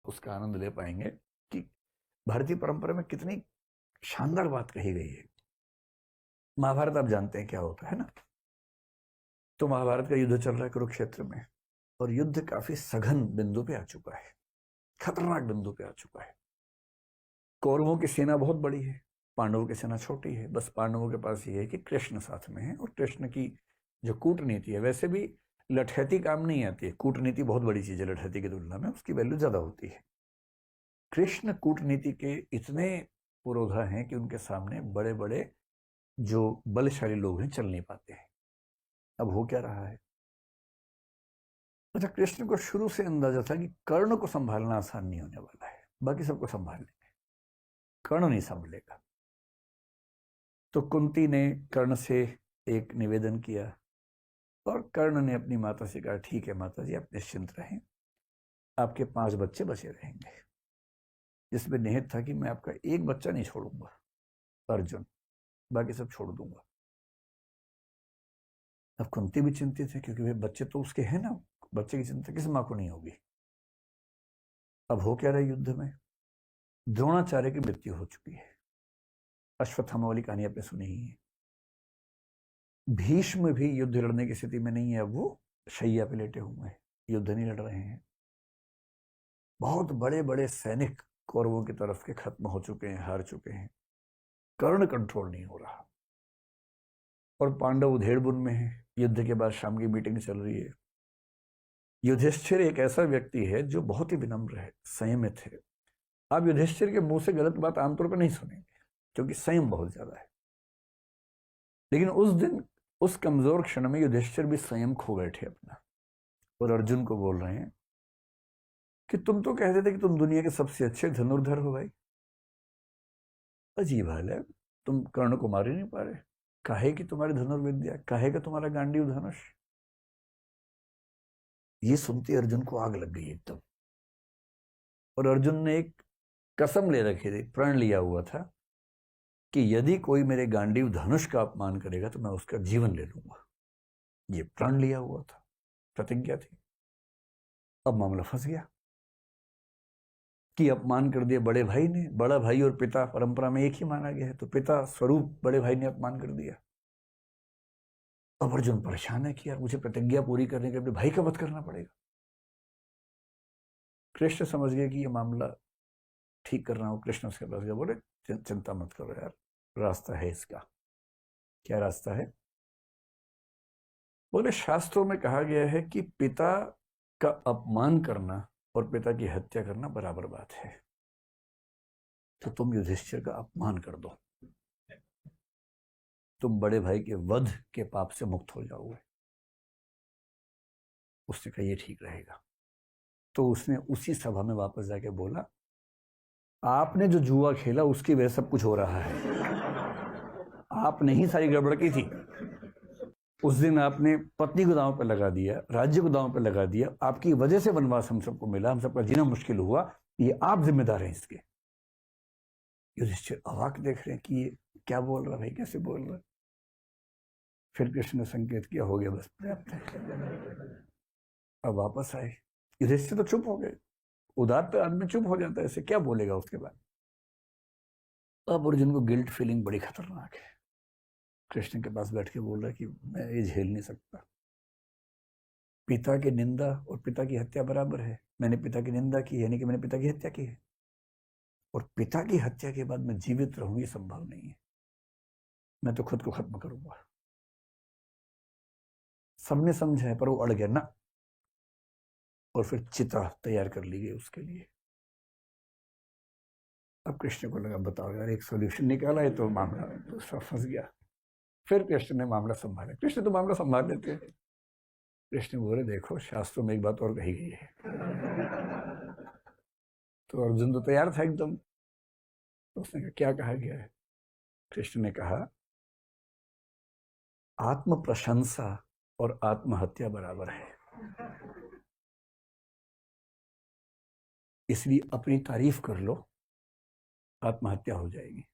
उसका आनंद ले पाएंगे कि भारतीय परंपरा में कितनी शानदार बात कही गई है। महाभारत आप जानते हैं क्या होता है ना। तो महाभारत का युद्ध चल रहा है कुरुक्षेत्र में, और युद्ध काफी सघन बिंदु पे आ चुका है, खतरनाक बिंदु पे आ चुका है। कौरवों की सेना बहुत बड़ी है, पांडवों की सेना छोटी है। बस पांडवों के पास ये है कि कृष्ण साथ में है, और कृष्ण की जो कूटनीति है, वैसे भी लठैती काम नहीं आती है, कूटनीति बहुत बड़ी चीज है लठैती की तुलना में, उसकी वैल्यू ज्यादा होती है। कृष्ण कूटनीति के इतने पुरोधा हैं कि उनके सामने बड़े बड़े जो बलशाली लोग हैं चल नहीं पाते हैं। अब हो क्या रहा है? अच्छा, कृष्ण को शुरू से अंदाजा था कि कर्ण को संभालना आसान नहीं होने वाला है, बाकी सबको संभाल लेंगे, कर्ण नहीं संभलेगा। तो कुंती ने कर्ण से एक निवेदन किया, और कर्ण ने अपनी माता से कहा, ठीक है माता जी, आप निश्चिंत रहें, आपके 5 बच्चे बचे रहेंगे। जिसमें निहित था कि मैं आपका एक बच्चा नहीं छोड़ूंगा, अर्जुन, बाकी सब छोड़ दूंगा। अब कुंती भी चिंतित है, क्योंकि वे बच्चे तो उसके हैं ना, बच्चे की चिंता किस मां को नहीं होगी। अब हो क्या रहा है युद्ध में? द्रोणाचार्य की मृत्यु हो चुकी है, अश्वत्थामा वाली कहानी आपने सुनी ही है। भीष्म भी युद्ध लड़ने की स्थिति में नहीं है, अब वो शैया पे लेटे हुए हैं, युद्ध नहीं लड़ रहे हैं। बहुत बड़े बड़े सैनिक कौरवों की तरफ के खत्म हो चुके हैं, हार चुके हैं। कर्ण कंट्रोल नहीं हो रहा, और पांडव उधेड़बुन में है। युद्ध के बाद शाम की मीटिंग चल रही है। युधिष्ठिर एक ऐसा व्यक्ति है जो बहुत ही विनम्र है, संयमित है। आप युधिष्ठिर के मुंह से गलत बात आमतौर पर नहीं सुनेंगे, क्योंकि संयम बहुत ज्यादा है। लेकिन उस दिन उस कमजोर क्षण में युधिष्ठिर भी संयम खो बैठे अपना, और अर्जुन को बोल रहे हैं कि तुम तो कहते थे कि तुम दुनिया के सबसे अच्छे धनुर्धर हो भाई, अजीब हाल है, तुम कर्ण को मार ही नहीं पा रहे। काहे की तुम्हारी धनुर्विद्या, काहे का तुम्हारा गांडीव धनुष। ये सुनते अर्जुन को आग लग गई एकदम। और अर्जुन ने एक कसम ले रखी थी, प्रण लिया हुआ था कि यदि कोई मेरे गांडीव धनुष का अपमान करेगा तो मैं उसका जीवन ले लूंगा। ये प्रण लिया हुआ था, प्रतिज्ञा थी। अब मामला फंस गया कि अपमान कर दिया बड़े भाई ने। बड़ा भाई और पिता परंपरा में एक ही माना गया है, तो पिता स्वरूप बड़े भाई ने अपमान कर दिया। अब अर्जुन परेशान है कि यार मुझे प्रतिज्ञा पूरी करने के लिए अपने भाई का वध करना पड़ेगा। कृष्ण समझ गए कि ये मामला ठीक कर रहा हूं। कृष्ण उसके पास गया, बोले चिंता मत करो यार, रास्ता है इसका। क्या रास्ता है? बोले शास्त्रों में कहा गया है कि पिता का अपमान करना और पिता की हत्या करना बराबर बात है। तो तुम युधिष्ठिर का अपमान कर दो, तुम बड़े भाई के वध के पाप से मुक्त हो जाओगे। उसने कहा ये ठीक रहेगा। तो उसने उसी सभा में वापस जाके बोला, आपने जो जुआ खेला उसकी वजह सब कुछ हो रहा है, आपने ही सारी गड़बड़ की थी। उस दिन आपने पत्नी को दांव पर लगा दिया, राज्य को दांव पर लगा दिया, आपकी वजह से वनवास हम सबको मिला, हम सबका जीना मुश्किल हुआ, ये आप जिम्मेदार हैं इसके। युधिष्ठिर अवाक देख रहे हैं कि ये क्या बोल रहा है भाई, कैसे बोल रहा है। फिर कृष्ण ने संकेत किया, हो गया बस पर्याप्त है। अब वापस आए। युधिष्ठिर तो चुप हो गए, उदात्त आदमी चुप हो जाता है, ऐसे क्या बोलेगा उसके बाद। अब अर्जुन को गिल्ट फीलिंग बड़ी खतरनाक है। कृष्ण के पास बैठ के बोल रहा है कि मैं ये झेल नहीं सकता। पिता की निंदा और पिता की हत्या बराबर है। मैंने पिता की निंदा की, यानी कि मैंने पिता की हत्या की है, और पिता की हत्या के बाद मैं जीवित रहूं ये संभव नहीं है। मैं तो खुद को खत्म करूंगा। सबने समझा है, पर वो अड़ गया ना, और फिर चिता तैयार कर ली गई उसके लिए। अब कृष्ण को लगा बताओ यार, एक सोल्यूशन निकाला है तो मामला दूसरा फंस गया। फिर कृष्ण ने मामला संभाला। कृष्ण तो मामला संभाल लेते हैं। कृष्ण बोले देखो, शास्त्रों में एक बात और कही गई है। तो अर्जुन तो तैयार था एकदम। तो उसने कहा क्या कहा गया है? कृष्ण ने कहा, आत्म प्रशंसा और आत्महत्या बराबर है, इसलिए अपनी तारीफ कर लो, आत्महत्या हो जाएगी।